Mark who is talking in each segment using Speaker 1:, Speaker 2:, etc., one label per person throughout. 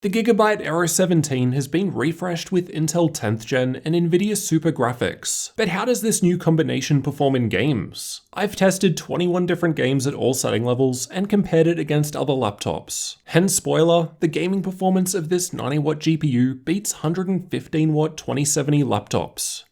Speaker 1: The Gigabyte Aero 17 has been refreshed with Intel 10th Gen and Nvidia Super graphics. But how does this new combination perform in games? I've tested 21 different games at all setting levels and compared it against other laptops. Hence spoiler, the gaming performance of this 90W GPU beats 115W 2070 laptops.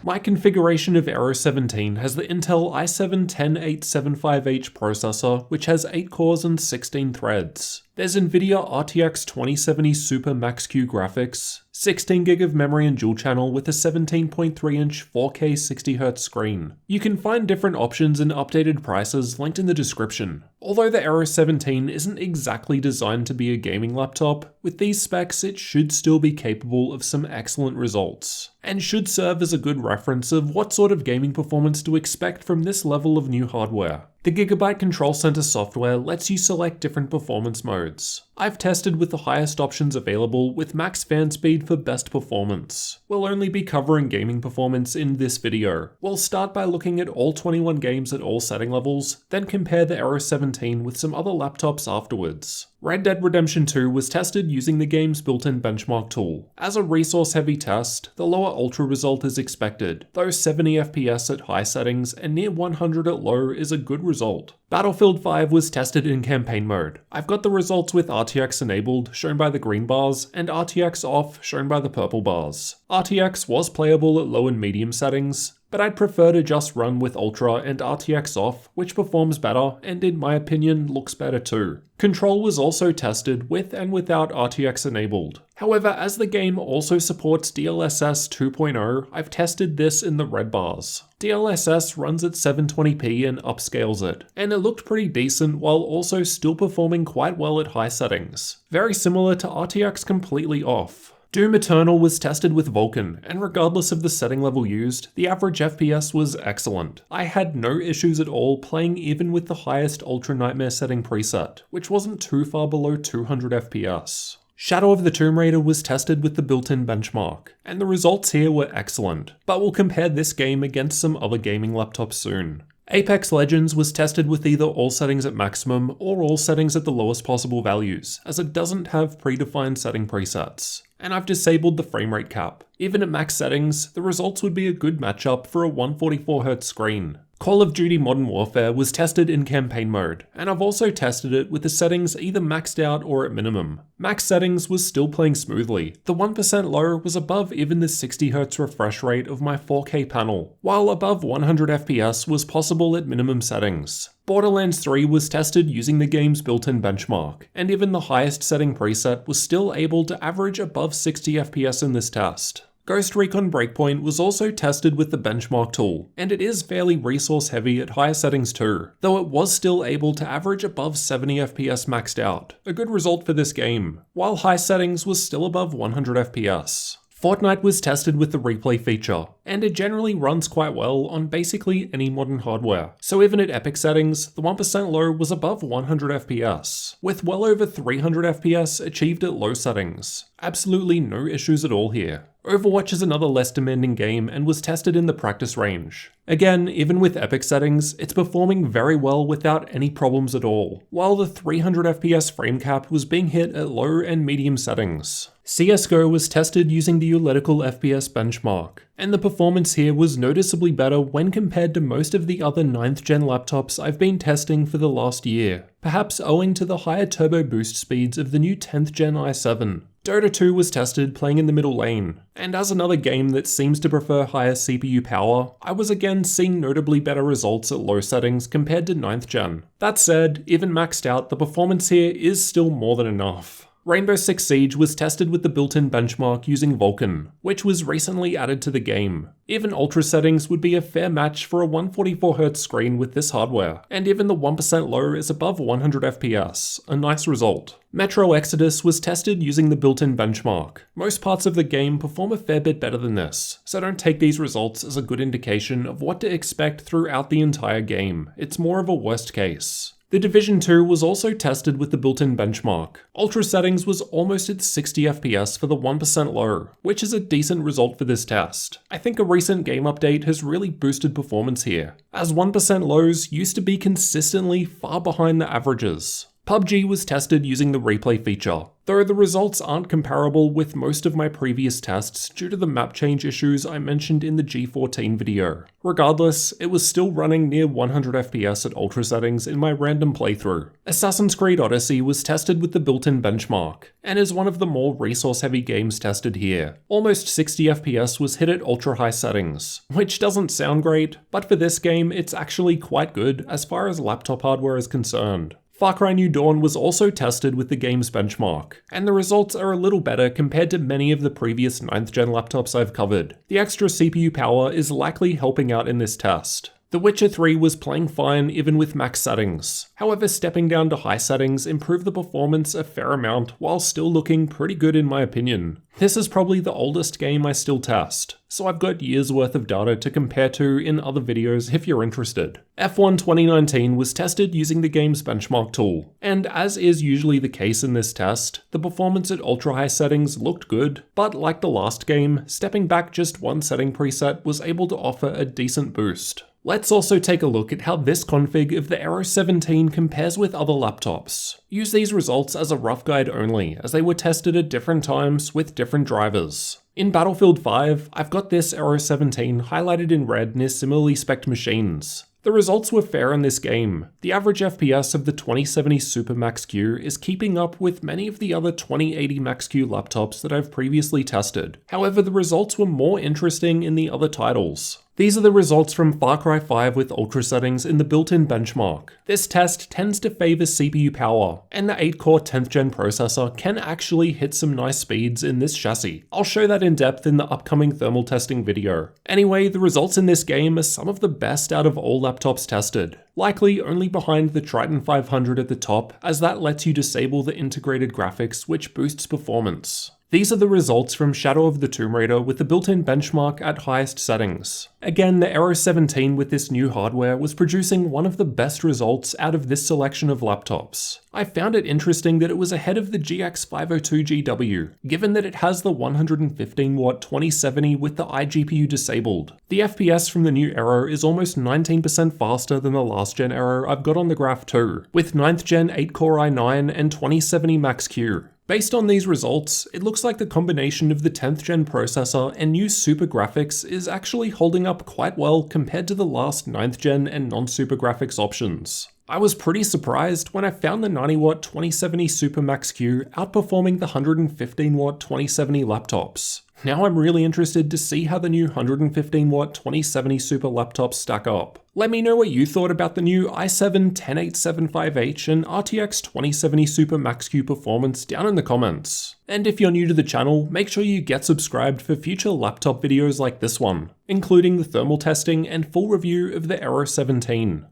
Speaker 1: My configuration of Aero 17 has the Intel i7-10875H processor, which has 8 cores and 16 threads. There's Nvidia RTX 2070 Super Max-Q graphics, 16GB of memory and dual channel with a 17.3-inch 4K 60Hz screen. You can find different options and updated prices linked in the description. Although the Aero 17 isn't exactly designed to be a gaming laptop, with these specs it should still be capable of some excellent results, and should serve as a good reference of what sort of gaming performance to expect from this level of new hardware. The Gigabyte Control Center software lets you select different performance modes. I've tested with the highest options available with max fan speed for best performance. We'll only be covering gaming performance in this video. We'll start by looking at all 21 games at all setting levels, then compare the Aero 17 with some other laptops afterwards. Red Dead Redemption 2 was tested using the game's built-in benchmark tool. As a resource-heavy test, the lower ultra result is expected, though 70 FPS at high settings and near 100 at low is a good result. Battlefield 5 was tested in campaign mode. I've got the results with RTX enabled, shown by the green bars, and RTX off, shown by the purple bars. RTX was playable at low and medium settings, but I'd prefer to just run with Ultra and RTX off, which performs better and in my opinion looks better too. Control was also tested with and without RTX enabled. However, as the game also supports DLSS 2.0, I've tested this in the red bars. DLSS runs at 720p and upscales it, and it looked pretty decent while also still performing quite well at high settings. Very similar to RTX completely off. Doom Eternal was tested with Vulkan, and regardless of the setting level used, the average FPS was excellent. I had no issues at all playing even with the highest Ultra Nightmare setting preset, which wasn't too far below 200 FPS. Shadow of the Tomb Raider was tested with the built-in benchmark, and the results here were excellent, but we'll compare this game against some other gaming laptops soon. Apex Legends was tested with either all settings at maximum or all settings at the lowest possible values, as it doesn't have predefined setting presets. And I've disabled the frame rate cap. Even at max settings, the results would be a good matchup for a 144Hz screen. Call of Duty Modern Warfare was tested in campaign mode, and I've also tested it with the settings either maxed out or at minimum. Max settings was still playing smoothly. The 1% low was above even the 60Hz refresh rate of my 4K panel, while above 100 FPS was possible at minimum settings. Borderlands 3 was tested using the game's built-in benchmark, and even the highest setting preset was still able to average above 60 FPS in this test. Ghost Recon Breakpoint was also tested with the benchmark tool, and it is fairly resource heavy at higher settings too, though it was still able to average above 70 FPS maxed out. A good result for this game, while high settings was still above 100 FPS. Fortnite was tested with the replay feature, and it generally runs quite well on basically any modern hardware. So even at epic settings, the 1% low was above 100 FPS, with well over 300 FPS achieved at low settings. Absolutely no issues at all here. Overwatch is another less demanding game and was tested in the practice range. Again, even with epic settings, it's performing very well without any problems at all, while the 300 FPS frame cap was being hit at low and medium settings. CSGO was tested using the Ulletical FPS benchmark, and the performance here was noticeably better when compared to most of the other 9th gen laptops I've been testing for the last year, perhaps owing to the higher turbo boost speeds of the new 10th gen i7. Dota 2 was tested playing in the middle lane, and as another game that seems to prefer higher CPU power, I was again seeing notably better results at low settings compared to 9th gen. That said, even maxed out, the performance here is still more than enough. Rainbow Six Siege was tested with the built-in benchmark using Vulkan, which was recently added to the game. Even ultra settings would be a fair match for a 144Hz screen with this hardware, and even the 1% low is above 100 FPS, a nice result. Metro Exodus was tested using the built-in benchmark. Most parts of the game perform a fair bit better than this, so don't take these results as a good indication of what to expect throughout the entire game. It's more of a worst case. The Division 2 was also tested with the built-in benchmark. Ultra settings was almost at 60 FPS for the 1% low, which is a decent result for this test. I think a recent game update has really boosted performance here, as 1% lows used to be consistently far behind the averages. PUBG was tested using the replay feature, though the results aren't comparable with most of my previous tests due to the map change issues I mentioned in the G14 video. Regardless, it was still running near 100 FPS at ultra settings in my random playthrough. Assassin's Creed Odyssey was tested with the built-in benchmark, and is one of the more resource-heavy games tested here. Almost 60 FPS was hit at ultra-high settings, which doesn't sound great, but for this game it's actually quite good as far as laptop hardware is concerned. Far Cry New Dawn was also tested with the game's benchmark, and the results are a little better compared to many of the previous 9th gen laptops I've covered. The extra CPU power is likely helping out in this test. The Witcher 3 was playing fine even with max settings. However, stepping down to high settings improved the performance a fair amount while still looking pretty good in my opinion. This is probably the oldest game I still test, so I've got years worth of data to compare to in other videos if you're interested. F1 2019 was tested using the game's benchmark tool, and as is usually the case in this test, the performance at ultra high settings looked good, but like the last game, stepping back just one setting preset was able to offer a decent boost. Let's also take a look at how this config of the Aero 17 compares with other laptops. Use these results as a rough guide only, as they were tested at different times with different drivers. In Battlefield 5, I've got this Aero 17 highlighted in red near similarly spec'd machines. The results were fair in this game. The average FPS of the 2070 Super Max-Q is keeping up with many of the other 2080 Max-Q laptops that I've previously tested. However, the results were more interesting in the other titles. These are the results from Far Cry 5 with ultra settings in the built-in benchmark. This test tends to favor CPU power, and the 8-core 10th gen processor can actually hit some nice speeds in this chassis. I'll show that in depth in the upcoming thermal testing video. Anyway, the results in this game are some of the best out of all laptops tested. Likely only behind the Triton 500 at the top, as that lets you disable the integrated graphics, which boosts performance. These are the results from Shadow of the Tomb Raider with the built-in benchmark at highest settings. Again, the Aero 17 with this new hardware was producing one of the best results out of this selection of laptops. I found it interesting that it was ahead of the GX502GW, given that it has the 115W 2070 with the iGPU disabled. The FPS from the new Aero is almost 19% faster than the last gen Aero I've got on the graph too, with 9th gen 8-core i9 and 2070 Max-Q. Based on these results, it looks like the combination of the 10th gen processor and new super graphics is actually holding up quite well compared to the last 9th gen and non-super graphics options. I was pretty surprised when I found the 90W 2070 Super Max-Q outperforming the 115W 2070 laptops. Now I'm really interested to see how the new 115W 2070 Super laptops stack up. Let me know what you thought about the new i7-10875H and RTX 2070 Super Max-Q performance down in the comments. And if you're new to the channel, make sure you get subscribed for future laptop videos like this one, including the thermal testing and full review of the Aero 17.